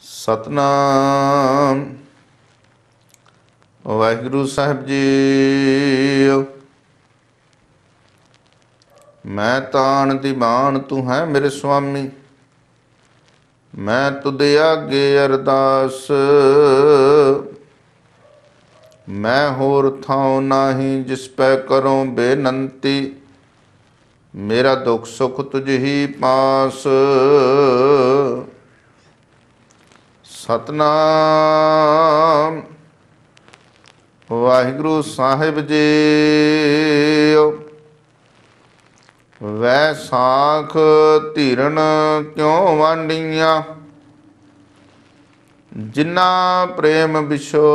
ਸਤਨਾਮ ਵਾਹਿਗੁਰੂ ਸਾਹਿਬ ਜੀ। ਮੈਂ ਤਾਣ ਦੀਵਾਨ ਤੂੰ ਹੈ ਮੇਰੇ ਸੁਆਮੀ, ਮੈਂ ਤੁਦੇ ਆਗੇ ਅਰਦਾਸ। ਮੈਂ ਹੋਰ ਥਾਉ ਨਾਹੀ ਜਿਸ ਪੈ ਕਰੋ ਬੇਨੰਤੀ, ਮੇਰਾ ਦੁੱਖ ਸੁਖ ਤੁਝ ਹੀ ਪਾਸ। ਸਤਨਾਮ ਵਾਹਿਗੁਰੂ ਸਾਹਿਬ ਜੀ। ਵੈ ਸਾਖ ਧੀਰਨ ਕਿਉ ਵਾਂਡੀਆਂ, ਜਿਨਾ ਪ੍ਰੇਮ ਬਿਸ਼ੋ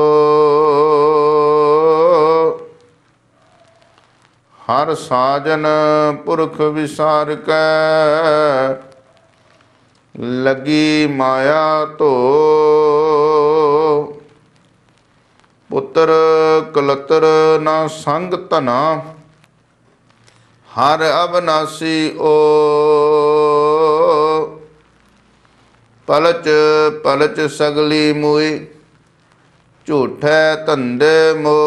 ਹਰ ਸਾਜਨ ਪੁਰਖ ਵਿਸਾਰ ਕੈ, ਲੱਗੀ ਮਾਇਆ ਧੋ। ਪੁੱਤਰ ਕਲਤਰ ਨਾ ਸੰਗ ਧਨਾ, ਹਰ ਅਬਨਾਸੀ ਓ। ਪਲਚ ਪਲਚ ਸਗਲੀ ਮੂਈ, ਝੂਠੈ ਧੰਦੇ ਮੋ।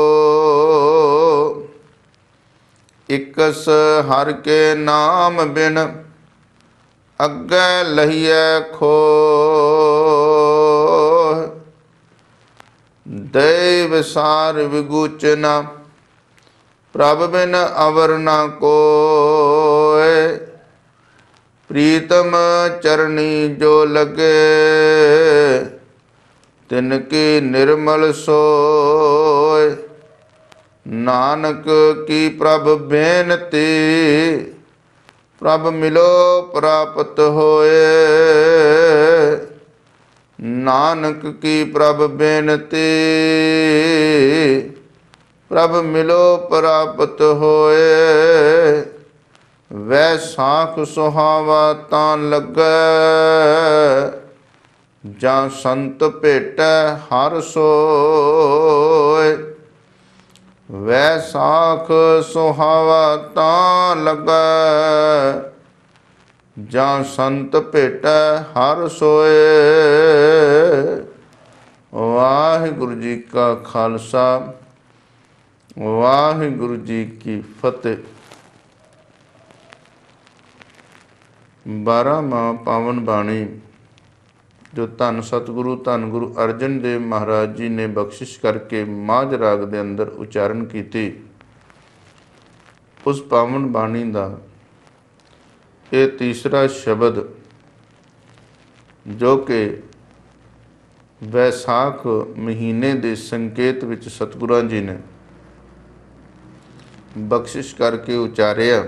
ਇਕਸ ਹਰ ਕੇ ਨਾਮ ਬਿਨ, ਅੱਗੇ ਲਹੀਐ ਖੋਹ। ਦੇ ਵਿਸਾਰ ਵਿਗੂਚਨਾ, ਪ੍ਰਭ ਬਿਨ ਅਵਰ ਨਾ ਕੋਇ। ਪ੍ਰੀਤਮ ਚਰਣੀ ਜੋ ਲਗੇ, ਤਿਨ ਕੀ ਨਿਰਮਲ ਸੋਇ। ਨਾਨਕ ਕੀ ਪ੍ਰਭ ਬੇਨਤੀ, ਪ੍ਰਭ ਮਿਲੋ ਪ੍ਰਾਪਤ ਹੋਏ। ਨਾਨਕ ਕੀ ਪ੍ਰਭ ਬੇਨਤੀ, ਪ੍ਰਭ ਮਿਲੋ ਪ੍ਰਾਪਤ ਹੋਏ। ਵੈ ਸਾਖ ਸੁਹਾਵਾ ਤਾਂ ਲੱਗੈ, ਜਾਂ ਸੰਤ ਭੇਟੈ ਹਰ ਸੋਇ। ਵੈ ਸਾਖ ਸੁਹਾਵਾ ਤਾਂ ਲੱਗੈ, ਜਾਂ ਸੰਤ ਭੇਟੈ ਹਰ ਸੋਇ। ਵਾਹਿਗੁਰੂ ਜੀ ਕਾ ਖਾਲਸਾ, ਵਾਹਿਗੁਰੂ ਜੀ ਕੀ ਫਤਿਹ। 12ਵਾਂ ਪਾਵਨ ਬਾਣੀ ਜੋ ਧੰਨ ਸਤਿਗੁਰੂ ਧੰਨ ਗੁਰੂ ਅਰਜਨ ਦੇਵ ਮਹਾਰਾਜ ਜੀ ਨੇ ਬਖਸ਼ਿਸ਼ ਕਰਕੇ ਮਾਝ ਰਾਗ ਦੇ ਅੰਦਰ ਉਚਾਰਨ ਕੀਤੀ, ਉਸ ਪਾਵਨ ਬਾਣੀ ਦਾ ਇਹ ਤੀਸਰਾ ਸ਼ਬਦ ਜੋ ਕਿ ਵੈਸਾਖ ਮਹੀਨੇ ਦੇ ਸੰਕੇਤ ਵਿੱਚ ਸਤਿਗੁਰਾਂ ਜੀ ਨੇ ਬਖਸ਼ਿਸ਼ ਕਰਕੇ ਉਚਾਰਿਆ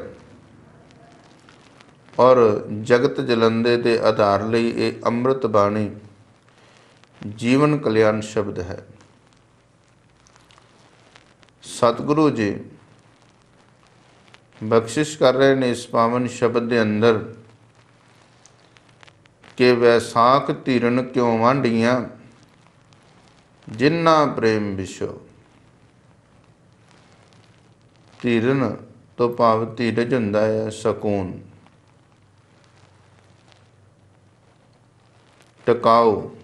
ਔਰ ਜਗਤ ਜਲੰਦੇ ਦੇ ਆਧਾਰ ਲਈ ਇਹ ਅੰਮ੍ਰਿਤ ਬਾਣੀ ਜੀਵਨ ਕਲਿਆਣ ਸ਼ਬਦ ਹੈ। ਸਤਿਗੁਰੂ ਜੀ ਬਖਸ਼ਿਸ਼ ਕਰ ਰਹੇ ਨੇ ਇਸ ਪਾਵਨ ਸ਼ਬਦ ਦੇ ਅੰਦਰ ਕਿ ਵੈਸਾਖ ਧੀਰਨ ਕਿਉ ਵਾਂਡੀਆਂ, ਜਿਨ੍ਹਾਂ ਪ੍ਰੇਮ ਵਿਸ਼ੋ। ਧੀਰਨ ਤੋਂ ਭਾਵ ਧੀਰਜ ਹੁੰਦਾ ਹੈ, ਸਕੂਨ, ਟਿਕਾਓ।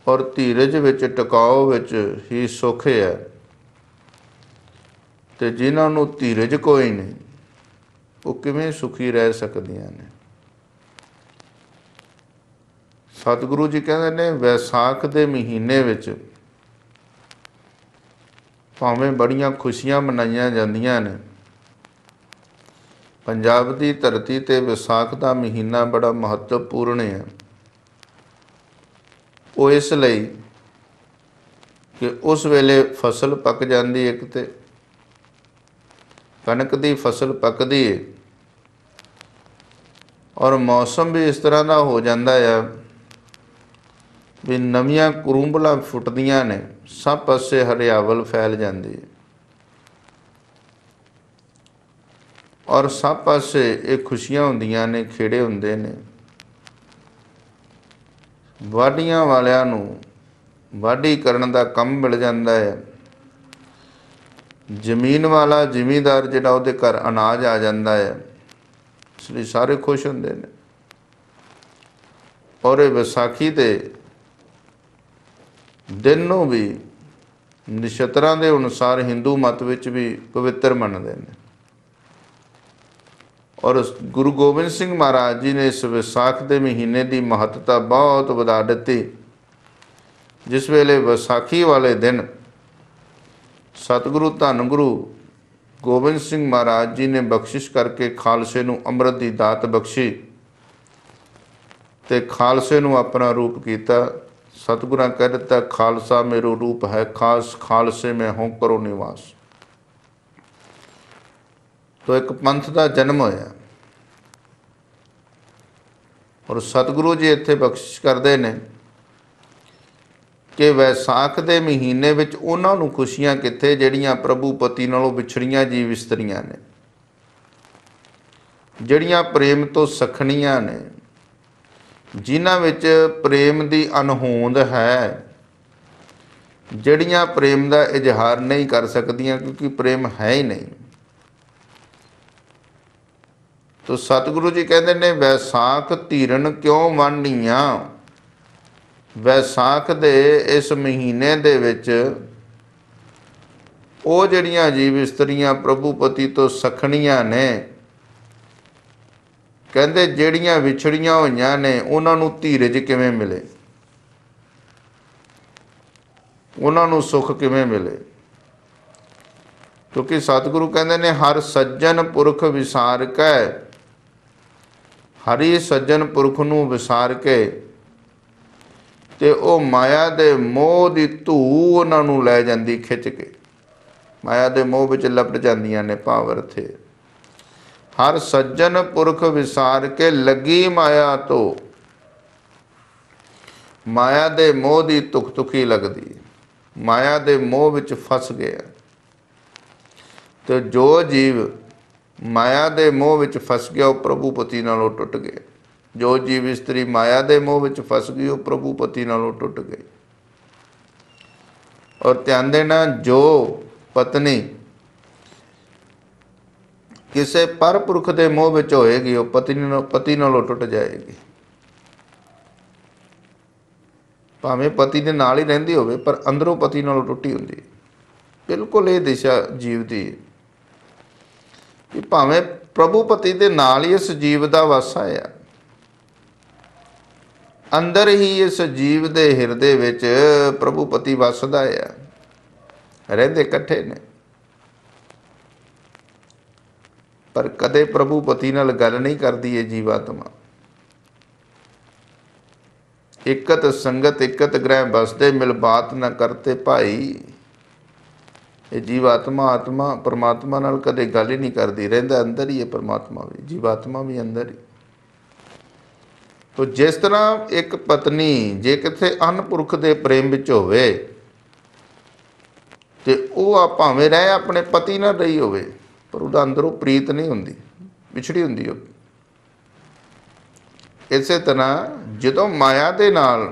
ਔਰ ਧੀਰਜ ਵਿੱਚ ਟਿਕਾਓ ਵਿੱਚ ਹੀ ਸੁੱਖ ਹੈ। ਤੇ ਜਿਨ੍ਹਾਂ ਨੂੰ ਧੀਰਜ ਕੋਈ ਨਹੀਂ, ਉਹ ਕਿਵੇਂ ਸੁਖੀ ਰਹਿ ਸਕਦੀਆਂ ਨੇ। ਸਤਿਗੁਰੂ ਜੀ ਕਹਿੰਦੇ ਨੇ ਵੈਸਾਖ ਦੇ ਮਹੀਨੇ ਵਿੱਚ ਭਾਵੇਂ ਬੜੀਆਂ ਖੁਸ਼ੀਆਂ ਮਨਾਈਆਂ ਜਾਂਦੀਆਂ ਨੇ। ਪੰਜਾਬ ਦੀ ਧਰਤੀ 'ਤੇ ਵਿਸਾਖ ਦਾ ਮਹੀਨਾ ਬੜਾ ਮਹੱਤਵਪੂਰਨ ਹੈ। ਉਹ ਇਸ ਲਈ ਕਿ ਉਸ ਵੇਲੇ ਫਸਲ ਪੱਕ ਜਾਂਦੀ, ਇੱਕ ਤੇ ਕਣਕ ਦੀ ਫਸਲ ਪੱਕਦੀ ਹੈ ਔਰ ਮੌਸਮ ਵੀ ਇਸ ਤਰ੍ਹਾਂ ਦਾ ਹੋ ਜਾਂਦਾ ਆ ਵੀ ਨਵੀਆਂ ਕਰੂੰਬਲਾਂ ਫੁੱਟਦੀਆਂ ਨੇ, ਸਭ ਪਾਸੇ ਹਰਿਆਵਲ ਫੈਲ ਜਾਂਦੀ ਹੈ ਔਰ ਸਭ ਪਾਸੇ ਇਹ ਖੁਸ਼ੀਆਂ ਹੁੰਦੀਆਂ ਨੇ, ਖੇੜੇ ਹੁੰਦੇ ਨੇ। ਵਾਢੀਆਂ ਵਾਲਿਆਂ ਨੂੰ ਵਾਢੀ ਕਰਨ ਦਾ ਕੰਮ ਮਿਲ ਜਾਂਦਾ ਹੈ। ਜ਼ਮੀਨ ਵਾਲਾ ਜ਼ਿਮੀਂਦਾਰ ਜਿਹੜਾ, ਉਹਦੇ ਘਰ ਅਨਾਜ ਆ ਜਾਂਦਾ ਹੈ, ਇਸ ਲਈ ਸਾਰੇ ਖੁਸ਼ ਹੁੰਦੇ ਨੇ। और ये विसाखी के दिन नूं भी नक्षत्रां के अनुसार हिंदू मत विच भी पवित्र मनते हैं। और गुरु गोबिंद सिंह महाराज जी ने इस विसाख के महीने की महत्ता बहुत वधा दी। जिस वेले विसाखी वाले दिन सतगुरु धन गुरु गोबिंद सिंह महाराज जी ने बख्शिश करके खालसे नूं अमृत की दात बख्शी ते खालसे नूं अपना रूप किया। सतगुरां कह दिता, खालसा मेरो रूप है खास, खालसे में हों करो निवास। तो एक पंथ का जन्म होया। और सतगुरु जी इत्थे बख्शिश करते हैं कि वैसाख के महीने विच उन्हां नूं खुशियां कित्थे जिहड़ियां प्रभु पति नालों विछड़ियां जीव इस्त्रियां ने, जिहड़ियां प्रेम तो सखणियां ने, जिन्हां विच प्रेम की अनहोंद है, जिहड़ियां प्रेम का इजहार नहीं कर सकदियां क्योंकि प्रेम है ही नहीं। तो सतगुरु जी कहते ने, वैसाख धीरन क्यों वांढियां। वैसाख दे इस महीने दे विच ਉਹ ਜਿਹੜੀਆਂ जीव इस्त्रियां प्रभु पति तो सखणियां ने, कहते ਜਿਹੜੀਆਂ विछड़ियां होईयां ने उन्हां नूं धीरज किवें मिले, उन्हां नूं सुख किवें मिले। क्योंकि सतगुरु कहते ने, हर सज्जन पुरख विसार कै, हरी सज्जन पुरख नूं विसार के ते ओ माया दे मोह दी धू उन्हां नूं लै जांदी खिच के। माया दे मोह विच लपट जांदियां ने भाव अर्थ है। हर सज्जन पुरख विसार के लगी माया तो, माया दे मोह दी तुख तुखी लगदी, माया दे मोह विच फस गया। तो जो जीव माया दे मोह विच फस गया वो प्रभु पति नालों टुट गए। जो जीव इस्त्री माया दे मोह विच फस गई वो प्रभु पति नालों टुट गई। और ध्यान देना, जो पत्नी किसी पर पुरख के मोह विच होएगी वो पति नालों टुट जाएगी। भावें पति दे नाल ही रहिंदी होवे पर अंदरों पति नालों टुटी हुंदी। बिल्कुल ये दिशा जीव दी कि भावें प्रभु पति दे नाल ही इस जीव दा वासा है, अंदर ही इस जीव दे हिरदे विच प्रभु पति वसदा है, रहंदे इकट्ठे ने। पर कदे प्रभु पति नाल गल नहीं करदी है जीवात्मा। इकत संगत इकत ग्रह बसदे, मिल बात न करते भाई। ये जीवात्मा आत्मा परमात्मा नाल कदे गल ही नहीं करती, रहिंदा अंदर ही है परमात्मा भी, जीवात्मा भी अंदर ही। तो जिस तरह एक पत्नी जे किथे अनपुरख दे प्रेम विच होवे ते वो भावें रहे अपने पति नाल रही होवे पर उहदा अंदरों प्रीत नहीं हुंदी, विछड़ी हुंदी हो। इसे तरह जदों माया दे नाल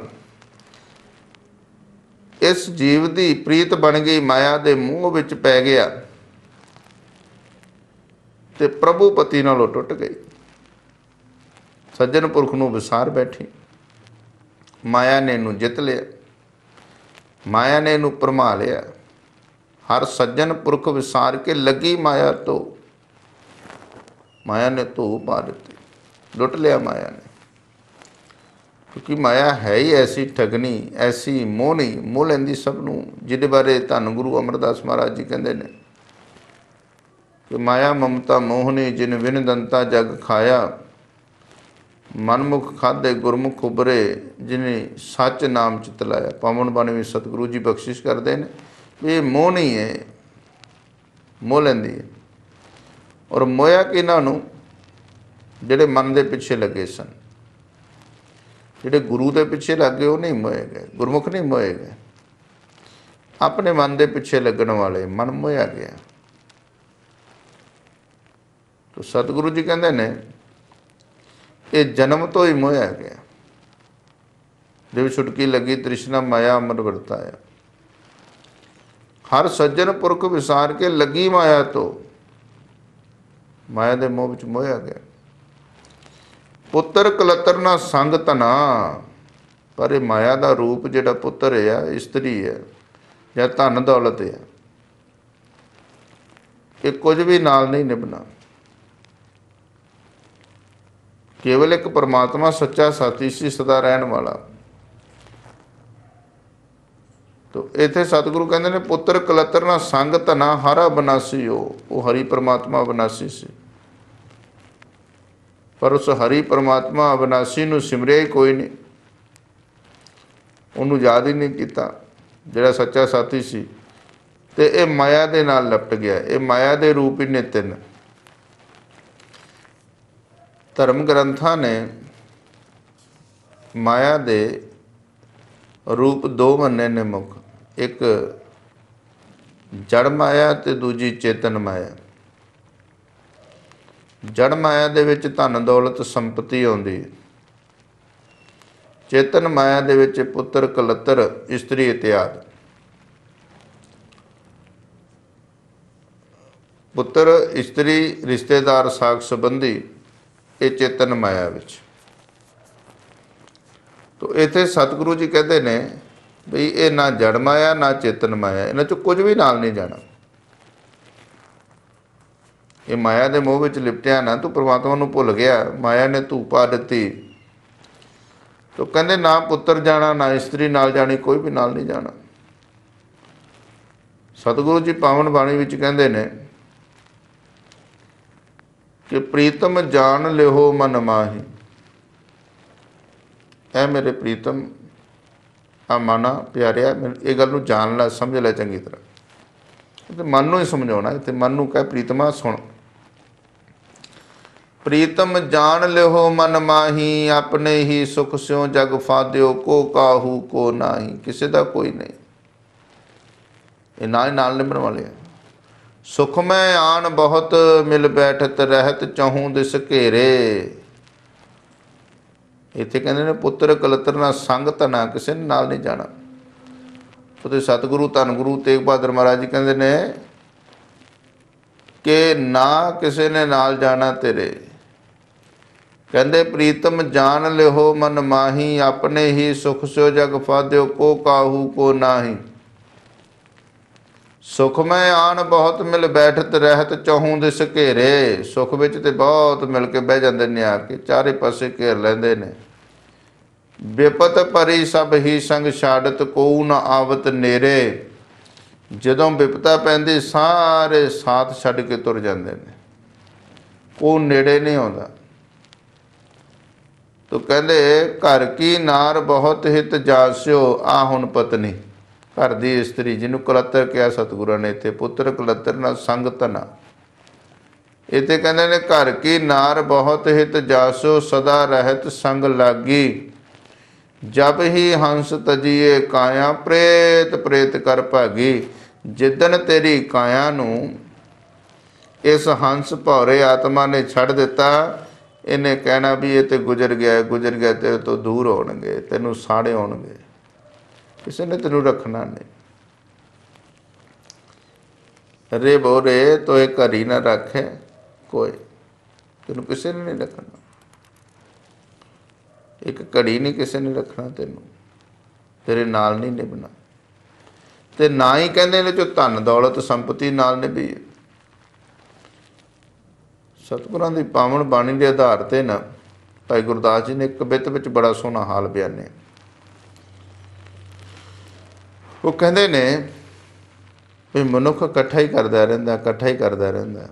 इस जीव की प्रीत बन गई, माया दे मोह विच पै गया ते प्रभु पति नालों टुट गई। सज्जन पुरख नूं विसार बैठी, माया ने इनू जित लिया, माया ने इनू भरमा लिया। हर सज्जन पुरख विसार के लगी माया तो, माया ने धो पा दी, लुट लिया माया ने। क्योंकि माया है ही ऐसी ठगनी, ऐसी मोहनी, मोह लैंदी सबनूं, जिहदे बारे धन गुरु अमरदास महाराज जी कहते हैं कि माया ममता मोहनी जिन विन दंता जग खाया, मनमुख खाधे गुरमुख उबरे जिन्हें सच नाम चित लाया। पावन बाणी में सतगुरु जी बख्शिश करते हैं भी ये मोह नहीं है, मोह लैंदी है। और मोया कि इन्हों जिहड़े मन के पिछे लगे सन, जिहड़े गुरु के पिछे लग गए वो नहीं मोए गए, गुरमुख नहीं मोए गए। अपने मन के पिछे लगन वाले मन मोया गया। तो सतगुरु जी कहते हैं ये जन्म तो ही मोया गया। जब छुटकी लगी तृष्णा माया अमर वरताया। हर सज्जन पुरख विसार के लगी माया तो, माया दे मोह विच मोया गया। ਪੁੱਤਰ ਕਲਤਰ ਨਾ ਸੰਗ ਧਨਾ। ਪਰ ਇਹ ਮਾਇਆ ਦਾ ਰੂਪ ਜਿਹੜਾ ਪੁੱਤਰ ਹੈ, ਇਸਤਰੀ ਹੈ ਜਾਂ ਧਨ ਦੌਲਤ ਹੈ, ਇਹ ਕੁਝ ਵੀ ਨਾਲ ਨਹੀਂ ਨਿਭਣਾ। ਕੇਵਲ ਇੱਕ ਪਰਮਾਤਮਾ ਸੱਚਾ ਸਾਥੀ ਸੀ, ਸਦਾ ਰਹਿਣ ਵਾਲਾ। ਤੋ ਇੱਥੇ ਸਤਿਗੁਰੂ ਕਹਿੰਦੇ ਨੇ ਪੁੱਤਰ ਕਲਤਰ ਨਾ ਸੰਗ ਧਨਾ ਹਰਾ ਬਨਾਸੀ। ਉਹ ਹਰੀ ਪਰਮਾਤਮਾ ਅਬਨਾਸੀ ਸੀ, ਪਰ ਉਸ ਹਰੀ ਪਰਮਾਤਮਾ ਅਬਨਾਸੀ ਨੂੰ ਸਿਮਰਿਆ ਹੀ ਕੋਈ ਨਹੀਂ, ਉਹਨੂੰ ਯਾਦ ਹੀ ਨਹੀਂ ਕੀਤਾ ਜਿਹੜਾ ਸੱਚਾ ਸਾਥੀ ਸੀ। ਤੇ ਇਹ ਮਾਇਆ ਦੇ ਨਾਲ ਲਪਟ ਗਿਆ। ਇਹ ਮਾਇਆ ਦੇ ਰੂਪ ਹੀ ਨੇ ਤਿੰਨ। ਧਰਮ ਗ੍ਰੰਥਾਂ ਨੇ ਮਾਇਆ ਦੇ ਰੂਪ ਦੋ ਮੰਨੇ ਨੇ ਮੁੱਖ, ਇੱਕ ਜੜ ਮਾਇਆ ਤੇ ਦੂਜੀ ਚੇਤਨ ਮਾਇਆ। ਜੜ ਮਾਇਆ ਦੇ ਵਿੱਚ ਧਨ ਦੌਲਤ ਸੰਪਤੀ ਆਉਂਦੀ ਹੈ। ਚੇਤਨ ਮਾਇਆ ਦੇ ਵਿੱਚ ਪੁੱਤਰ ਕਲਤਰ ਇਸਤਰੀ ਇਤਿਆਦ। ਪੁੱਤਰ ਇਸਤਰੀ ਰਿਸ਼ਤੇਦਾਰ ਸਾਕ ਸੰਬੰਧੀ ਇਹ ਚੇਤਨ ਮਾਇਆ ਵਿੱਚ। ਤੋ ਇੱਥੇ ਸਤਿਗੁਰੂ ਜੀ ਕਹਿੰਦੇ ਨੇ ਵੀ ਇਹ ਨਾ ਜੜ ਮਾਇਆ ਨਾ ਚੇਤਨ ਮਾਇਆ, ਇਹਨਾਂ ਚੋਂ ਕੁਝ ਵੀ ਨਾਲ ਨਹੀਂ ਜਾਣਾ। ਇਹ ਮਾਇਆ ਦੇ ਮੋਹ ਵਿੱਚ ਲਿਪਟਿਆ ਨਾ, ਤੂੰ ਪ੍ਰਮਾਤਮਾ ਨੂੰ ਭੁੱਲ ਗਿਆ, ਮਾਇਆ ਨੇ ਧੂਪ ਪਾ ਦਿੱਤੀ। ਤੋ ਕਹਿੰਦੇ ਨਾ ਪੁੱਤਰ ਜਾਣਾ ਨਾ ਇਸਤਰੀ ਨਾਲ ਜਾਣੀ, ਕੋਈ ਵੀ ਨਾਲ ਨਹੀਂ ਜਾਣਾ। ਸਤਿਗੁਰੂ ਜੀ ਪਾਵਨ ਬਾਣੀ ਵਿੱਚ ਕਹਿੰਦੇ ਨੇ ਕਿ ਪ੍ਰੀਤਮ ਜਾਣ ਲਿਓ ਮਨ ਮਾਹੀ। ਐ ਮੇਰੇ ਪ੍ਰੀਤਮ ਆ ਮਨਾ ਪਿਆਰਿਆ, ਇਹ ਗੱਲ ਨੂੰ ਜਾਣ ਲੈ, ਸਮਝ ਲੈ ਚੰਗੀ ਤਰ੍ਹਾਂ। ਤੇ ਮਨ ਨੂੰ ਹੀ ਸਮਝਾਉਣਾ। ਇੱਥੇ ਮਨ ਨੂੰ ਕਹਿ ਪ੍ਰੀਤਮਾ ਸੁਣ। ਪ੍ਰੀਤਮ ਜਾਣ ਲਿਓ ਮਨ ਮਾਹੀ, ਆਪਣੇ ਹੀ ਸੁਖ ਸਿਉ ਜਗ ਫਾਦਿਓ, ਕੋ ਕਾਹੂ ਕੋ ਨਾਹੀ। ਕਿਸੇ ਦਾ ਕੋਈ ਨਹੀਂ, ਇਹ ਨਾਲ ਨਿਭਣ ਵਾਲੇ ਆ। ਸੁਖ ਮੈਂ ਆਣ ਬਹੁਤ ਮਿਲ ਬੈਠਤ, ਰਹਿਤ ਚਹੂੰ ਦਿਸ ਘੇਰੇ। ਇੱਥੇ ਕਹਿੰਦੇ ਨੇ ਪੁੱਤਰ ਕਲਤਰ ਨਾਲ ਸੰਗ ਧਨਾ, ਕਿਸੇ ਨੇ ਨਾਲ ਨਹੀਂ ਜਾਣਾ। ਉਹਦੇ ਸਤਿਗੁਰੂ ਧੰਨ ਗੁਰੂ ਤੇਗ ਬਹਾਦਰ ਮਹਾਰਾਜ ਜੀ ਕਹਿੰਦੇ ਨੇ ਕਿ ਨਾ ਕਿਸੇ ਨੇ ਨਾਲ ਜਾਣਾ ਤੇਰੇ। ਕਹਿੰਦੇ ਪ੍ਰੀਤਮ ਜਾਣ ਲਿਓ ਮਨ ਮਾਹੀ, ਆਪਣੇ ਹੀ ਸੁਖ ਸਿਓ ਜਗ ਫਾਦਿਓ, ਕੋ ਕਾਹੂ ਕੋ ਨਾਹੀ। ਸੁਖ ਮੈਂ ਆਣ ਬਹੁਤ ਮਿਲ ਬੈਠਤ, ਰਹਿਤ ਚਹੂੰ ਦਿਸ ਘੇਰੇ। ਸੁਖ ਵਿੱਚ ਤੇ ਬਹੁਤ ਮਿਲ ਕੇ ਬਹਿ ਜਾਂਦੇ ਨੇ, ਆ ਕੇ ਚਾਰੇ ਪਾਸੇ ਘੇਰ ਲੈਂਦੇ ਨੇ। ਵਿਪਤ ਭਰੀ ਸਭ ਹੀ ਸੰਗ ਛਾੜਤ, ਕੋਊ ਨਾ ਆਵਤ ਨੇਰੇ। ਜਦੋਂ ਵਿਪਤਾ ਪੈਂਦੀ ਸਾਰੇ ਸਾਥ ਛੱਡ ਕੇ ਤੁਰ ਜਾਂਦੇ ਨੇ, ਉਹ ਨੇੜੇ ਨਹੀਂ ਆਉਂਦਾ। ਤੋ ਕਹਿੰਦੇ ਘਰ ਕੀ ਨਾਰ ਬਹੁਤ ਹਿਤ ਜਾਸਿਓ, ਆ ਹੁਣ ਪਤਨੀ। ਘਰ ਦੀ ਇਸਤਰੀ ਜਿਹਨੂੰ ਕਲਤਰ ਕਿਹਾ ਸਤਿਗੁਰਾਂ ਨੇ ਇੱਥੇ, ਪੁੱਤਰ ਕਲਤਰ ਨਾਲ ਸੰਗ ਧਨਾ। ਇੱਥੇ ਕਹਿੰਦੇ ਨੇ ਘਰ ਕੀ ਨਾਰ ਬਹੁਤ ਹਿਤ ਜਾਸਿਓ, ਸਦਾ ਰਹਿਤ ਸੰਗ ਲਾਗੀ। ਜਬ ਹੀ ਹੰਸ ਤਜੀਏ ਕਾਇਆ, ਪ੍ਰੇਤ ਪ੍ਰੇਤ ਕਰ ਭਾਗੀ। ਜਿੱਦਣ ਤੇਰੀ ਕਾਇਆ ਨੂੰ ਇਸ ਹੰਸ ਭੌਰੇ ਆਤਮਾ ਨੇ ਛੱਡ ਦਿੱਤਾ, ਇਹਨੇ ਕਹਿਣਾ ਵੀ ਇਹ ਤੇ ਗੁਜ਼ਰ ਗਿਆ, ਤੇਰੇ ਤੋਂ ਦੂਰ ਹੋਣਗੇ, ਤੈਨੂੰ ਸਾੜੇ ਹੋਣਗੇ, ਕਿਸੇ ਨੇ ਤੈਨੂੰ ਰੱਖਣਾ ਨਹੀਂ। ਰੇ ਬੋਰੇ ਤੋਏ ਘਰੀ ਨਾ ਰੱਖੇ ਕੋਈ, ਤੈਨੂੰ ਕਿਸੇ ਨੇ ਨਹੀਂ ਰੱਖਣਾ। ਇੱਕ ਘੜੀ ਨਹੀਂ ਕਿਸੇ ਨੇ ਰੱਖਣਾ ਤੈਨੂੰ, ਤੇਰੇ ਨਾਲ ਨਹੀਂ ਨਿਭਣਾ। ਤੇ ਨਾ ਹੀ ਕਹਿੰਦੇ ਨੇ ਜੋ ਧਨ ਦੌਲਤ ਸੰਪਤੀ ਨਾਲ ਨਿਭੀ। ਸਤਿਗੁਰਾਂ ਦੀ ਪਾਵਨ ਬਾਣੀ ਦੇ ਆਧਾਰ ਤੇ ਨਾ ਭਾਈ ਗੁਰਦਾਸ ਜੀ ਨੇ ਇੱਕ ਕਵਿਤ ਵਿੱਚ ਬੜਾ ਸੋਹਣਾ ਹਾਲ ਬਿਆਨੇ। ਉਹ ਕਹਿੰਦੇ ਨੇ ਵੀ ਮਨੁੱਖ ਇਕੱਠਾ ਹੀ ਕਰਦਾ ਰਹਿੰਦਾ।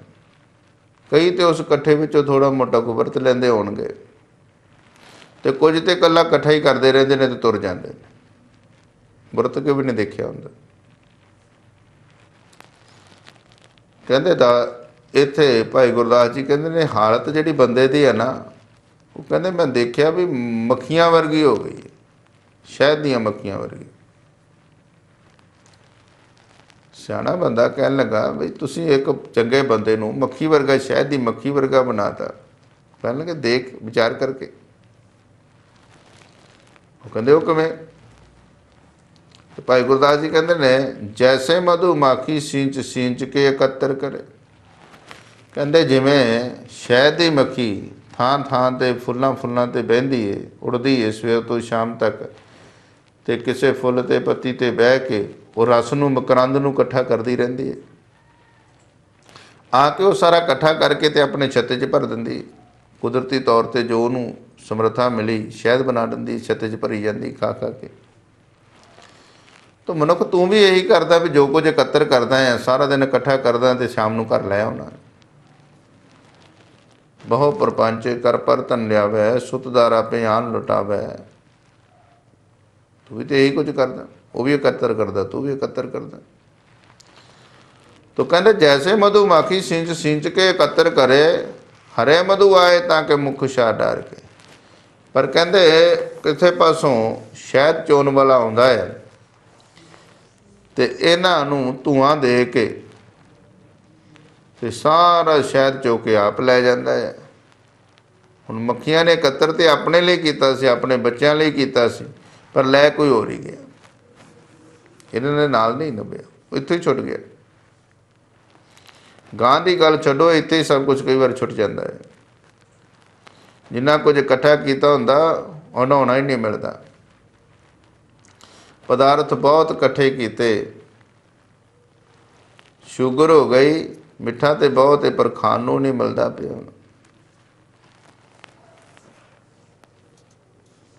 ਕਈ ਤੇ ਉਸ ਇਕੱਠੇ ਵਿੱਚੋਂ ਥੋੜ੍ਹਾ ਮੋਟਾ ਕੋ ਵਰਤ ਲੈਂਦੇ ਹੋਣਗੇ, ਤੇ ਕੁਝ ਤੇ ਇਕੱਲਾ ਇਕੱਠਾ ਹੀ ਕਰਦੇ ਰਹਿੰਦੇ ਨੇ ਤੇ ਤੁਰ ਜਾਂਦੇ ਨੇ, ਵਰਤ ਕੇ ਵੀ ਨਹੀਂ ਦੇਖਿਆ ਹੁੰਦਾ। ਕਹਿੰਦੇ ਦਾ ਇੱਥੇ ਭਾਈ ਗੁਰਦਾਸ ਜੀ ਕਹਿੰਦੇ ਨੇ ਹਾਲਤ ਜਿਹੜੀ ਬੰਦੇ ਦੀ ਹੈ ਨਾ, ਉਹ ਕਹਿੰਦੇ ਮੈਂ ਦੇਖਿਆ ਵੀ ਮੱਖੀਆਂ ਵਰਗੀ ਹੋ ਗਈ ਹੈ, ਸ਼ਹਿਦ ਦੀਆਂ ਮੱਖੀਆਂ ਵਰਗੀ। ਸਿਆਣਾ ਬੰਦਾ ਕਹਿਣ ਲੱਗਾ ਬਈ ਤੁਸੀਂ ਇੱਕ ਚੰਗੇ ਬੰਦੇ ਨੂੰ ਮੱਖੀ ਵਰਗਾ, ਸ਼ਹਿਦ ਦੀ ਮੱਖੀ ਵਰਗਾ ਬਣਾਤਾ। ਕਹਿਣ ਲੱਗੇ ਦੇਖ ਵਿਚਾਰ ਕਰਕੇ। ਉਹ ਕਹਿੰਦੇ ਉਹ ਕਿਵੇਂ? ਭਾਈ ਗੁਰਦਾਸ ਜੀ ਕਹਿੰਦੇ ਨੇ ਜੈਸੇ ਮਧੂ ਮਾਖੀ ਸੀਂਚ ਕੇ ਇਕੱਤਰ ਕਰੇ। ਕਹਿੰਦੇ ਜਿਵੇਂ ਸ਼ਹਿਦ ਦੀ ਮੱਖੀ ਥਾਂ ਥਾਂ ਤੇ ਫੁੱਲਾਂ ਫੁੱਲਾਂ ਤੇ ਬਹਿੰਦੀ ਏ, ਉੜਦੀ ਏ ਸਵੇਰ ਤੋਂ ਸ਼ਾਮ ਤੱਕ, ਤੇ ਕਿਸੇ ਫੁੱਲ ਤੇ ਪੱਤੀ ਤੇ ਬਹਿ ਕੇ ਉਹ ਰਸ ਨੂੰ ਮਕਰੰਦ ਨੂੰ ਇਕੱਠਾ ਕਰਦੀ ਰਹਿੰਦੀ ਹੈ। ਆ ਕੇ ਉਹ ਸਾਰਾ ਇਕੱਠਾ ਕਰਕੇ ਤੇ ਆਪਣੇ ਛੱਤੇ 'ਚ ਭਰ ਦਿੰਦੀ ਹੈ। ਕੁਦਰਤੀ ਤੌਰ ਤੇ ਜੋ ਉਹਨੂੰ ਸਮਰੱਥਾ ਮਿਲੀ ਸ਼ਹਿਦ ਬਣਾ ਦਿੰਦੀ, ਛੱਤੇ 'ਚ ਭਰੀ ਜਾਂਦੀ ਖਾ ਖਾ ਕੇ। ਤਾਂ ਮਨੁੱਖ ਤੂੰ ਵੀ ਇਹੀ ਕਰਦਾ ਵੀ ਜੋ ਕੁਝ ਇਕੱਤਰ ਕਰਦਾ ਹੈ ਸਾਰਾ ਦਿਨ ਇਕੱਠਾ ਕਰਦਾ ਤੇ ਸ਼ਾਮ ਨੂੰ ਘਰ ਲੈ ਆਉਣਾ। ਬਹੁ ਪ੍ਰਪੰਚ ਕਰ ਪਰ ਧਨ ਲਿਆਵੈ, ਸੁਤਦਾਰ ਆਪੇ ਆਨ ਲੁਟਾਵੈ। ਤੂੰ ਵੀ ਤੇ ਇਹੀ ਕੁਝ ਕਰਦਾ, ਉਹ ਵੀ ਇਕੱਤਰ ਕਰਦਾ, ਤੂੰ ਵੀ ਇਕੱਤਰ ਕਰਦਾ। तो कहते जैसे मधुमाखी सींच सींच के एकत्र करे, हरे मधु आए ताकि मुख शाह डार के। पर कहते किसी पासों शहद चोन वाला आउंदा है ते इन्हां नूं धुआं दे के ते सारा शहद चो के आप लै जांदा है। हुण मक्खियां ने एकत्र ते अपने लिए कीता सी, अपने बच्चों लिए कीता सी, पर लै कोई होर ही गया, इन्हां दे नाल नहीं नभ्या, इत्थों ही छुट गया। गां की गल छड्डो, इत्थे ही सब कुछ कई बार छुट जाता है। जिन्ना कुछ इकट्ठा किया हुंदा उन्हाउणा ही नहीं मिलता। पदार्थ बहुत इकट्ठे किए, शुगर हो गई, मिठा तो बहुत है पर खाण नूं नहीं मिलता पिया।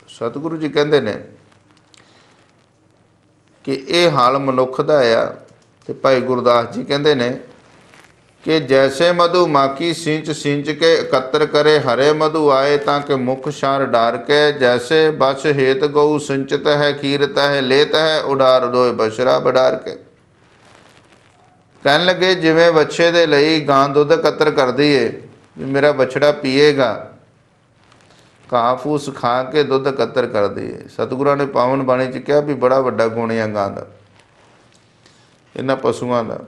सतगुरु जी कहते हैं कि यह हाल मनुख दा आ। ते भाई गुरदास जी कहते हैं कि जैसे मधुमाखी सींच सींच के एकत्र करे, हरे मधु आए ताकि मुख शार डार के। जैसे बस हेत गऊ सिंचत है, खीरत है लेत है, उडार दोए बछड़ा बडार के। कहन लगे जिवें बच्छे दे लई गां दुध एकत्र करदी है, मेरा बछड़ा पीएगा, घाह फूस खा के दुध एकत्र करदी है। सतगुਰਾਂ ने पावन बाणी च कहा भी बड़ा वड्डा गुण है गां दा, इन्हां पशुआं दा।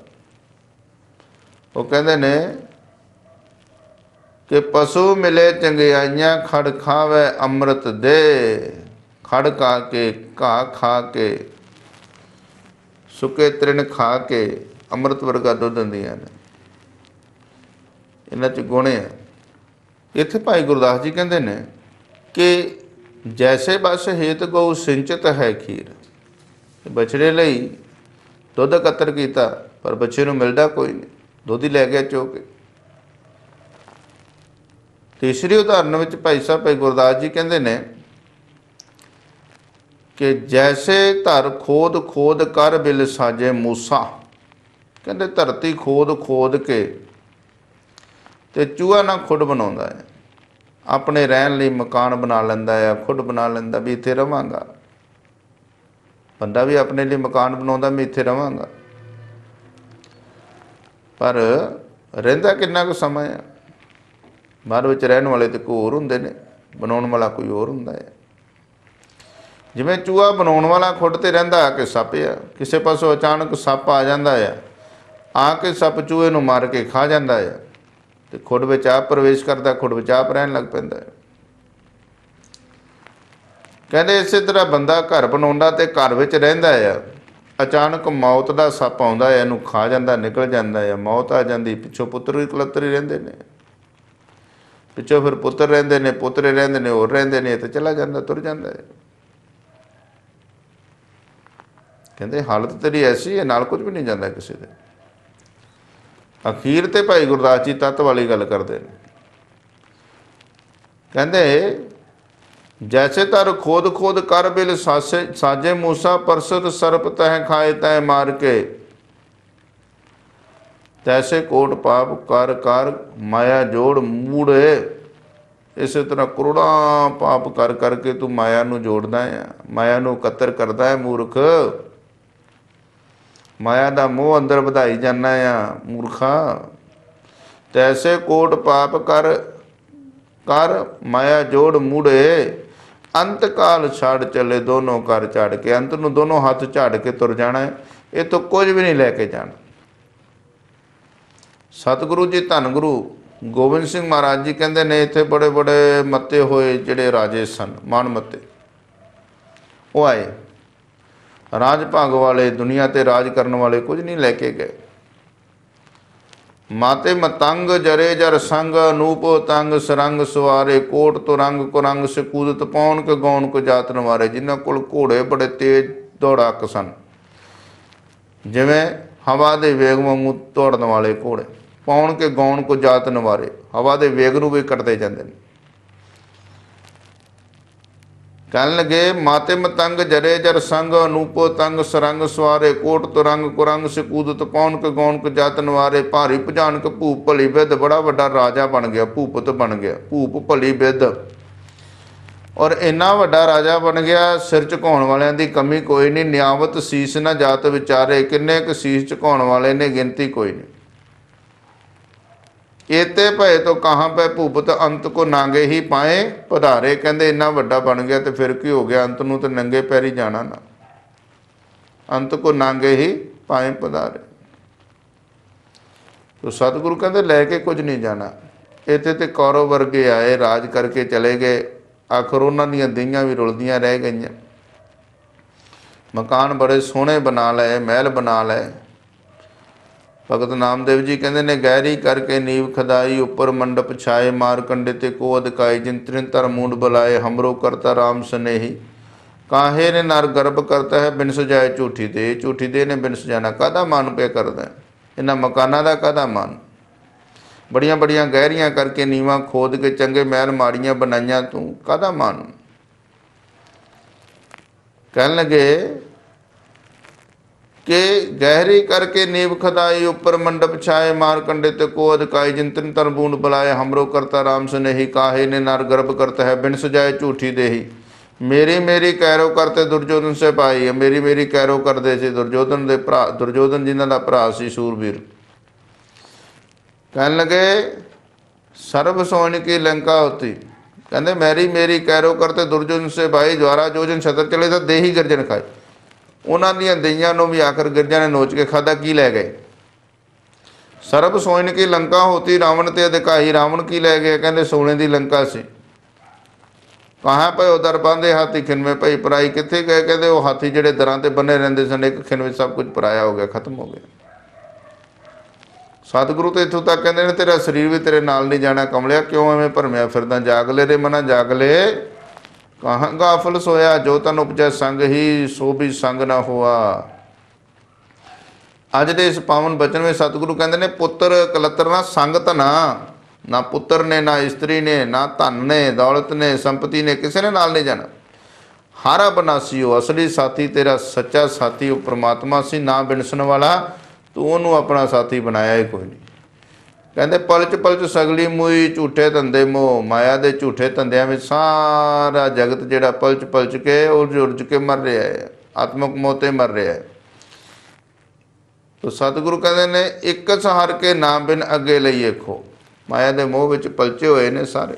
वो कहते ने कि पशु मिले चंगियाइयां, खड़ खावे अमृत दे। खड़ खा के, घाह खा के, सुके तृण खा के अमृत वर्गा दुध दिंदियां ने। इन्हां च गुण है। इत्थे भाई गुरदास जी कहते ने कि जैसे बस हेत गऊ सिंचत है खीर, बछड़े लई दुध एकत्र किया पर बच्चे नूं मिलदा कोई नहीं, दुध ही लै गया चो के। तीसरी उदाहरण में भाई साहब भाई गुरदास जी कहते हैं कि जैसे धर खोद खोद कर बिल साजे मूसा। कहते धरती खोद खोद के ते चूहा ना खुड बनाउंदा है, अपने रहन लई मकान बना लैंदा है, खुड बना लैंदा भी इत्थे रवांगा। बंदा भी अपने लिए मकान बनाउंदा मैं इत्थे रवांगा, पर रहिंदा किन्ना कुछ समा है। बाहर विच रहन वाले तो कोई होर हुंदे ने, बनाउण वाला कोई होर हुंदा है। जिवें चूहा बनाउण वाला खुड ते रहिंदा कि सप आ, किसी पासों अचानक सप आ जांदा है, आके सप चूहे नूं मार के खा जांदा है ते खुड विच आप प्रवेश करदा, खुड विच आप रहन लग पैंदा है। कहंदे इसे तरह बंदा घर बनाउंदा ते घर विच रहिंदा है, अचानक मौत का सप आउंदा है, इहनूं खा जांदा, निकल जांदा है, मौत आ जांदी। पिछों पुत्तर भी कलत्तर ही रहिंदे ने, पिछों फिर पुत्तर रहिंदे ने, पोतरे रहिंदे ने, होर रहिंदे ने, ते चला जांदा, तुर जांदा है। कहंदे हालत तेरी ऐसी है, नाल कुछ भी नहीं जांदा किसी दे। अखीर ते भाई गुरदास जी तत्त वाली गल करदे ने। कहंदे जैसे तर खोद खोद कर बिल साजे मूसा, परसत सर्प तह खाए तह मार के। तैसे कोट पाप कर कर माया जोड़ मूड़े। इस तरह करोड़ा पाप कर करके तू माया नू जोड़दा है, माया नू कतर करदा है मूर्ख। माया दा मोह अंदर वधाई जाना है मूर्खा। तैसे कोट पाप कर कर माया जोड़ मूड़े, अंत काल छड़ चले दोनों कर झाड़ के। अंत नूं दोनों हाथ झाड़ के तुर जाना है, ये तो कुछ भी नहीं लैके जाना। सतगुरु जी धन गुरु गोबिंद सिंह महाराज जी कहते ने इत्थे बड़े बड़े मत्ते होए जिहड़े राजे सन, मान मत्ते, वो आए राज भाग वाले, दुनिया ते राज करने वाले कुछ नहीं लैके गए। माते मतंग जरे जर संग अनूप तंग सरंग सवारे कोट तुरंग कुरंग से कूदत पौन के गौन को जात नवारे। जिन्हों को घोड़े बड़े तेज दौड़ाक सन, जिमें हवा के वेग वांगू दौड़न वाले घोड़े। पौन के गौन को जात नवारे, हवा के वेग नूं भी कटते जाते हैं। कहन लगे माते मतंग जरे जर संग अनूपो तंग सरंग सवारे कोट तुरंग कुरंग से कूदत पौन के गौन के जात नवारे। भारी भजान के भूप भली बिद, बड़ा वड्डा राजा बन गया, भूपत बन गया, भूप भली बिद। और इन्ना वड्डा राजा बन गया, सिर झुकाउण वालियां दी कमी कोई नहीं। नियावत सीस ना जात विचारे, किन्ने क सीस झुकाउण वाले ने गिनती कोई नहीं। एते भय तो कहाँ पे भूपत अंत को नांगे ही पाए पधारे। कहते इन्ना वड्डा बन गया तो फिर की हो गया, अंत नूं तो नंगे पैरी जाना ना। अंत को नांगे ही पाए पधारे। तो सतगुरु कहते लैके कुछ नहीं जाना। इत्थे ते कौरव वर्गे आए, राज करके चले गए। आखिर उन्हां दीयां दीयां भी रुलदियां रह गईयां। मकान बड़े सोहणे बना लए, महल बना लए। भगत नामदेव जी कहते ने गहरी करके नींव खदाई, ऊपर मंडप छाए मार कंडे ते को अदकाई। जिन त्रिंतर मूंड बुलाए हमरो करता राम स्नेही। काहे ने नर गर्भ करता है बिन सजाए झूठी दे। झूठी दे ने बिन सजाना कादा मान पे करदा इन्हां मकानां दा कादा मान। बड़ियां बड़ियां गहरियां करके नीवां खोद के चंगे महल माड़ियां बनाइयां तू कादा मान। कहन लगे कि गहरी करके नींव खदाई, ऊपर मंडप छाए मार कंडे ते को अदकाई। जिन त्रिंतर बूंद बुलाए हमरो करता राम स्नेही। काहे ने नर गर्भ करता है बिन सजाए झूठी देही। मेरी मेरी कैरो करते दुर्योधन से पाई। मेरी मेरी कैरो करते थे दुर्योधन दे भरा, दुर्योधन जिन्हां दा भरा सी सूरवीर। कहन लगे सर्व सोन की लंका होती। कहते मेरी मेरी कैरो करते दुर्योधन से भाई। द्वारा जोजन छतर चले तो देही गर्जन खाए। उन्हां दीयां दईयां नूं भी आखिर गिरजा ने नोच के खादा, की लै गए। सरब सोइन की लंका होती रावण ते अधिकाई। रावण की लै गए, कहते सोने की लंका सी। कहाँ पे दर बांधे हाथी खिनवे भई पराई। कित्थे गए, कहते वो हाथी जिहड़े दरां ते बने रहिंदे सन, एक खिनवे सब कुछ पराया हो गया, खत्म हो गया। सतगुरु तो इत्थों तक कहते ने तेरा शरीर भी तेरे नाल नहीं जाना। कमलिया क्यों एवें भरमिया फिरदा। जाग ले रे मना जाग ले, कहाँ गाफल सोया। जो तन उपजै संग ही सो भी संग ना हुआ। अज दे इस पावन बचन में सतगुरु कहते ने पुत्र कलत्र ना संग धना। ना पुत्र ने, ना इस्त्री ने, ना धन ने, दौलत ने, संपत्ति ने, किसी ने नाल नहीं जाना। हारा बनासी हो असली साथी, तेरा सच्चा साथी वो परमात्मा सी। ना बिनसन वाला तू उन्होंने अपना साथी बनाया ही कोई नहीं। कहते पलच पलच सगली मूई झूठे धंधे मोह। माया के झूठे धंधिया में सारा जगत जिहड़ा पलच पलच के उलझ के मर रहा है, आत्मक मोते मर रहा है। तो सतगुरु कहते ने एक सहार के नाम बिन अगे लईए खो। माया के मोह विच पलचे हुए ने सारे।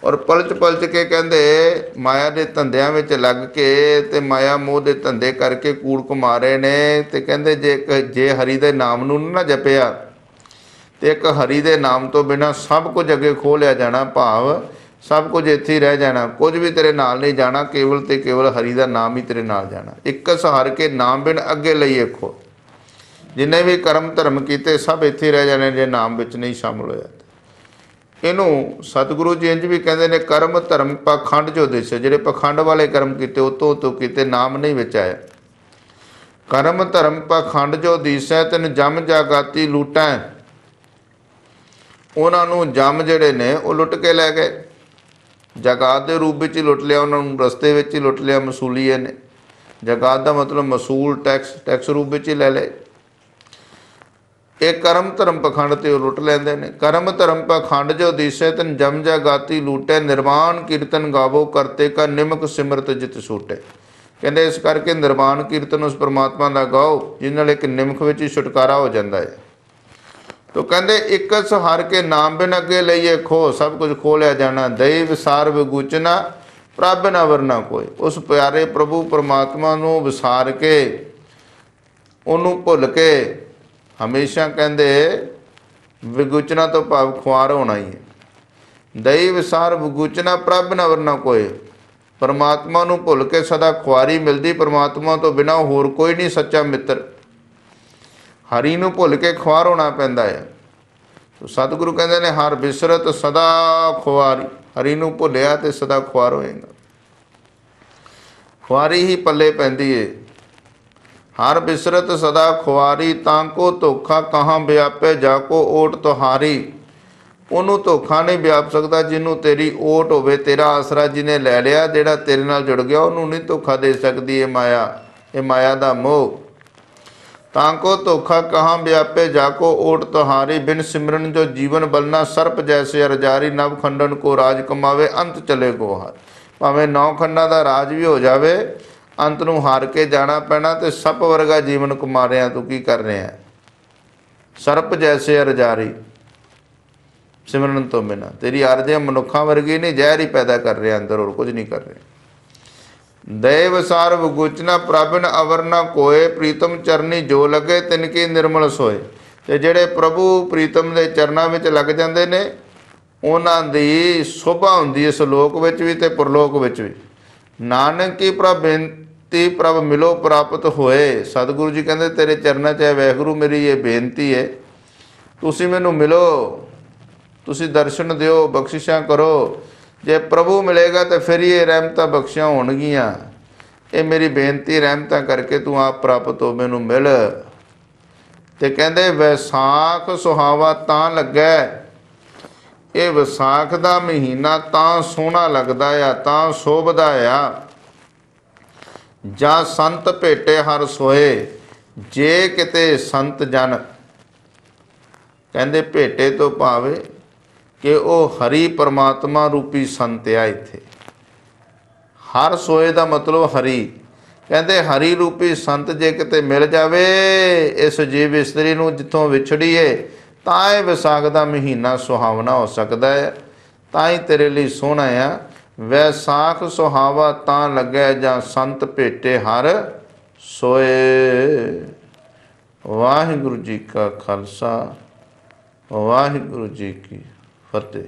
और पलच पलच के कहते माया के धंधिया में लग के ते माया मोह के धंधे करके कूड़ कमा रहे ने। ते कहते जे हरि दे नाम नूं ना जपिया तो एक हरि दे नाम तो बिना सब कुछ अगे खो लिया जाना। भाव सब कुछ इत्थे ही रह जाना, कुछ भी तेरे नाल नहीं जाना। केवल ते केवल हरि दा नाम ही तेरे नाल जाना। एक सहार के नाम बिन अगे लईए खो। जिन्हें भी कर्म धर्म किए सब इत्थे रह जाने जे नाम विच नहीं शामिल होया। इनू सतगुरु जी इंज भी कहते हैं कर्म धर्म पाखंड जो दिसे। जिहड़े पाखंड वाले कर्म किए उतों तो किते नाम नहीं विच आया। कर्म धर्म पाखंड जो दिसै तिन जम जागाती लूटा। उन्होंने जम जिहड़े ने वो लुट के लै गए। जागात के रूप में ही लुट लिया, उन्होंने रस्ते में ही लुट लिया मसूलीए ने। जागात का मतलब मसूल टैक्स रूप में ही लै ले। एक कर्म धर्म पखंड ते लुट लेंदे ने। कर्म धर्म पखंड जो दिसे तन जम जागाती लूटे। निर्वाण कीर्तन गावो करते का निमक सिमरत जित छूटे। कहते इस करके निर्वाण कीर्तन उस परमात्मा का गाओ जिस नाल एक निमक विच ही छुटकारा हो जाता है। तो कहते एक सहार के नाम बिन अगे लईए खो। सब कुछ खो लिया जाना। दई विसार विगूचना प्रभ न वरना कोई। उस प्यारे प्रभु परमात्मा नूं विसार के उन्होंने भुल के हमेशा कहते विगूचना तो भाव खुआर होना ही है। दई विसार विगूचना प्रभ न वरना कोई। परमात्मा नूं भुल के सदा खुआरी मिलती। परमात्मा तो बिना होर कोई नहीं सच्चा मित्र। ਹਰੀ ਨੂੰ ਭੁੱਲ ਕੇ ਖੁਆਰ ਹੋਣਾ ਪੈਂਦਾ ਹੈ। ਸਤਿਗੁਰੂ ਕਹਿੰਦੇ ਨੇ ਹਰ ਬਿਸਰਤ ਸਦਾ ਖੁਆਰੀ, ਹਰੀ ਨੂੰ ਭੁੱਲਿਆ ਤੇ ਸਦਾ ਖੁਆਰ ਹੋਏਗਾ, ਖੁਆਰੀ ਹੀ ਪੱਲੇ ਪੈਂਦੀ ਏ। ਹਰ ਬਿਸਰਤ ਸਦਾ ਖੁਆਰੀ, ਤਾਂ ਕੋ ਧੋਖਾ ਕਹਾਂ ਵਿਆਪੇ, ਜਾ ਕੋ ਓਟ ਤੁਹਾਰੀ। ਉਹਨੂੰ ਧੋਖਾ ਨਹੀਂ ਵਿਆਪ ਸਕਦਾ ਜਿਹਨੂੰ ਤੇਰੀ ਓਟ ਹੋਵੇ, ਤੇਰਾ ਆਸਰਾ ਜਿਹਨੇ ਲੈ ਲਿਆ, ਜਿਹੜਾ ਤੇਰੇ ਨਾਲ ਜੁੜ ਗਿਆ, ਉਹਨੂੰ ਨਹੀਂ ਧੋਖਾ ਦੇ ਸਕਦੀ ਇਹ ਮਾਇਆ, ਇਹ ਮਾਇਆ ਦਾ ਮੋਹ। ਤਾਂ ਕੋ ਧੋਖਾ ਕਹਾਂ ਵਿਆਪੇ, ਜਾ ਕੋ ਓਟ ਤੁਹਾਰੀ। ਬਿਨ ਸਿਮਰਨ ਜੋ ਜੀਵਨ ਬਲਨਾ, ਸਰਪ ਜੈਸੇ ਅਰਜਾਰੀ। ਨਵ ਖੰਡਨ ਕੋ ਰਾਜ ਕਮਾਵੇ, ਅੰਤ ਚਲੇ ਕੋ ਹਾਰ। ਭਾਵੇਂ 9 ਖੰਡਾਂ ਦਾ ਰਾਜ ਵੀ ਹੋ ਜਾਵੇ, ਅੰਤ ਨੂੰ ਹਾਰ ਕੇ ਜਾਣਾ ਪੈਣਾ। ਤੇ ਸੱਪ ਵਰਗਾ ਜੀਵਨ ਕਮਾ ਰਿਹਾ ਤੂੰ, ਕੀ ਕਰ ਰਿਹਾ? ਸਰਪ ਜੈਸੇ ਅਰਜਾਰੀ, ਸਿਮਰਨ ਤੋਂ ਬਿਨਾਂ ਤੇਰੀ ਅਰਜ਼ੇ ਮਨੁੱਖਾਂ ਵਰਗੀ ਨਹੀਂ, ਜ਼ਹਿਰ ਹੀ ਪੈਦਾ ਕਰ ਰਿਹਾ ਅੰਦਰ, ਹੋਰ ਕੁਝ ਨਹੀਂ ਕਰ ਰਿਹਾ। ਦੇਵ ਸਾਰ ਵਗੁਚਨਾ, ਪ੍ਰਭਨ ਅਵਰ ਨਾ ਕੋਏ। ਪ੍ਰੀਤਮ ਚਰਨੀ ਜੋ ਲੱਗੇ, ਤਿਨ ਕੀ ਨਿਰਮਲ ਸੋਏ। ਤੇ ਜਿਹੜੇ ਪ੍ਰਭੂ ਪ੍ਰੀਤਮ ਦੇ ਚਰਨਾਂ ਵਿੱਚ ਲੱਗ ਜਾਂਦੇ ਨੇ, ਉਹਨਾਂ ਦੀ ਸ਼ੋਭਾ ਹੁੰਦੀ ਇਸ ਲੋਕ ਵਿੱਚ ਵੀ ਤੇ ਪਰਲੋਕ ਵਿੱਚ ਵੀ। ਨਾਨਕ ਕੀ ਪ੍ਰਭ ਬੇਨਤੀ, ਪ੍ਰਭ ਮਿਲੋ ਪ੍ਰਾਪਤ ਹੋਏ। ਸਤਿਗੁਰੂ ਜੀ ਕਹਿੰਦੇ ਤੇਰੇ ਚਰਨਾਂ 'ਚ ਹੈ ਵਾਹਿਗੁਰੂ, ਮੇਰੀ ਇਹ ਬੇਨਤੀ ਹੈ, ਤੁਸੀਂ ਮੈਨੂੰ ਮਿਲੋ, ਤੁਸੀਂ ਦਰਸ਼ਨ ਦਿਓ, ਬਖਸ਼ਿਸ਼ਾਂ ਕਰੋ। ਜੇ ਪ੍ਰਭੂ ਮਿਲੇਗਾ ਤਾਂ ਫਿਰ ਹੀ ਇਹ ਰਹਿਮਤਾਂ ਬਖਸ਼ੀਆਂ ਹੋਣਗੀਆਂ। ਇਹ ਮੇਰੀ ਬੇਨਤੀ, ਰਹਿਮਤਾਂ ਕਰਕੇ ਤੂੰ ਆਪ ਪ੍ਰਾਪਤ ਹੋ, ਮੈਨੂੰ ਮਿਲ। ਤੇ ਕਹਿੰਦੇ ਵਿਸਾਖ ਸੁਹਾਵਾ ਤਾਂ ਲੱਗਾ, ਇਹ ਵਿਸਾਖ ਦਾ ਮਹੀਨਾ ਤਾਂ ਸੋਹਣਾ ਲੱਗਦਾ ਆ, ਤਾਂ ਸ਼ੋਭਦਾ ਆ। ਜਾਂ ਸੰਤ ਭੇਟੇ ਹਰ ਸੋਏ, ਜੇ ਕਿਤੇ ਸੰਤ ਜਨ, ਕਹਿੰਦੇ ਭੇਟੇ ਤੋਂ ਭਾਵੇਂ ਕਿ ਉਹ ਹਰੀ ਪਰਮਾਤਮਾ ਰੂਪੀ ਸੰਤ ਆ। ਇੱਥੇ ਹਰ ਸੋਏ ਦਾ ਮਤਲਬ ਹਰੀ। ਕਹਿੰਦੇ ਹਰੀ ਰੂਪੀ ਸੰਤ ਜੇ ਕਿਤੇ ਮਿਲ ਜਾਵੇ ਇਸ ਜੀਵ ਇਸਤਰੀ ਨੂੰ ਜਿੱਥੋਂ ਵਿਛੜੀਏ, ਤਾਂ ਇਹ ਵਿਸਾਖ ਦਾ ਮਹੀਨਾ ਸੁਹਾਵਣਾ ਹੋ ਸਕਦਾ ਹੈ, ਤਾਂ ਹੀ ਤੇਰੇ ਲਈ ਸੋਹਣਾ ਆ। ਵੈਸਾਖ ਸੁਹਾਵਾ ਤਾਂ ਲੱਗੈ, ਜਾਂ ਸੰਤ ਭੇਟੇ ਹਰ ਸੋਏ। ਵਾਹਿਗੁਰੂ ਜੀ ਕਾ ਖਾਲਸਾ, ਵਾਹਿਗੁਰੂ ਜੀ ਕੀ ਫਤਿਹ।